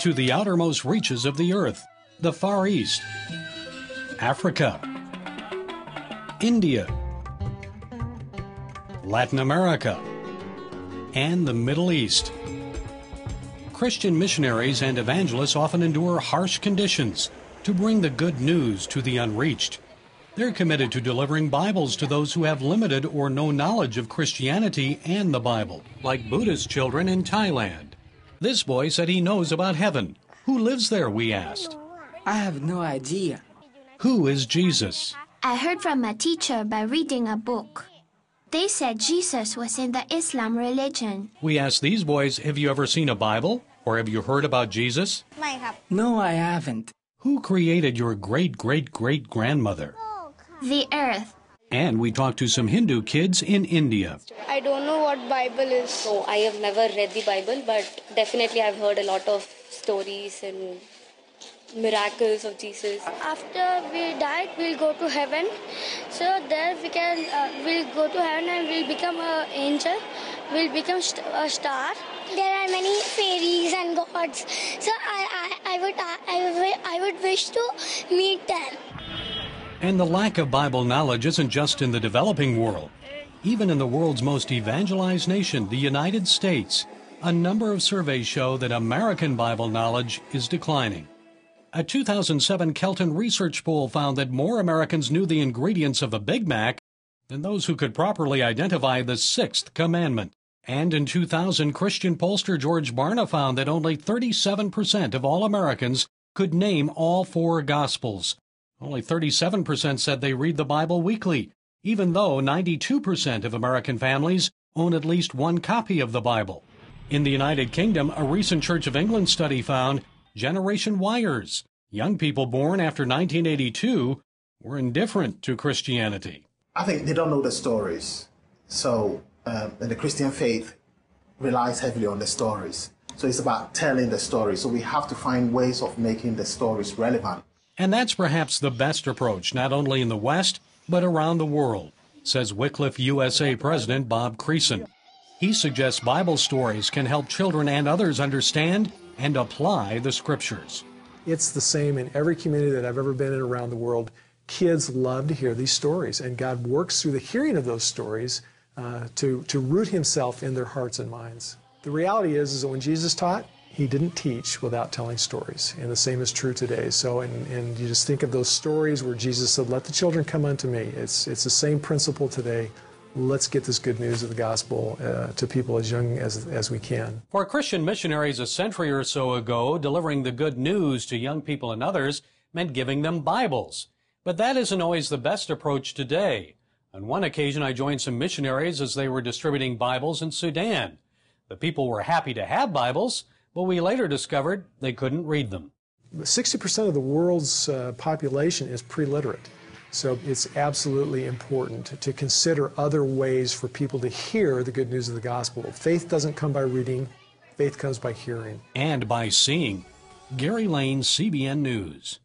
to the outermost reaches of the earth, the Far East, Africa, India, Latin America, and the Middle East. Christian missionaries and evangelists often endure harsh conditions to bring the good news to the unreached. They're committed to delivering Bibles to those who have limited or no knowledge of Christianity and the Bible, like Buddhist children in Thailand. This boy said he knows about heaven. Who lives there, we asked. I have no idea. Who is Jesus? I heard from my teacher by reading a book. They said Jesus was in the Islam religion. We asked these boys, have you ever seen a Bible? Or have you heard about Jesus? No, I haven't. Who created your great-great-great-grandmother? The earth. And we talked to some Hindu kids in India. I don't know what Bible is. So I have never read the Bible, but definitely I've heard a lot of stories and miracles of Jesus. After we died, we'll go to heaven. So there we'll go to heaven and we'll become an angel. We'll become a star. There are many fairies and gods. So I would wish to meet them. And the lack of Bible knowledge isn't just in the developing world. Even in the world's most evangelized nation, the United States, a number of surveys show that American Bible knowledge is declining. A 2007 Kelton research poll found that more Americans knew the ingredients of a Big Mac than those who could properly identify the sixth commandment. And in 2000, Christian pollster George Barna found that only 37% of all Americans could name all four Gospels. Only 37% said they read the Bible weekly, even though 92% of American families own at least one copy of the Bible. In the United Kingdom, a recent Church of England study found Generation Yers, young people born after 1982, were indifferent to Christianity. I think they don't know the stories. So the Christian faith relies heavily on the stories. So it's about telling the story. So we have to find ways of making the stories relevant. And that's perhaps the best approach, not only in the West, but around the world, says Wycliffe USA President Bob Creason. He suggests Bible stories can help children and others understand and apply the Scriptures. It's the same in every community that I've ever been in around the world. Kids love to hear these stories, and God works through the hearing of those stories to root Himself in their hearts and minds. The reality is that when Jesus taught, He didn't teach without telling stories, and the same is true today. So, and you just think of those stories where Jesus said, "Let the children come unto me." It's the same principle today. Let's get this good news of the gospel to people as young as we can. For Christian missionaries a century or so ago, delivering the good news to young people and others meant giving them Bibles. But that isn't always the best approach today. On one occasion, I joined some missionaries as they were distributing Bibles in Sudan. The people were happy to have Bibles, but we later discovered they couldn't read them. 60% of the world's population is pre-literate. So it's absolutely important to consider other ways for people to hear the good news of the gospel. Faith doesn't come by reading, faith comes by hearing. And by seeing. Gary Lane, CBN News.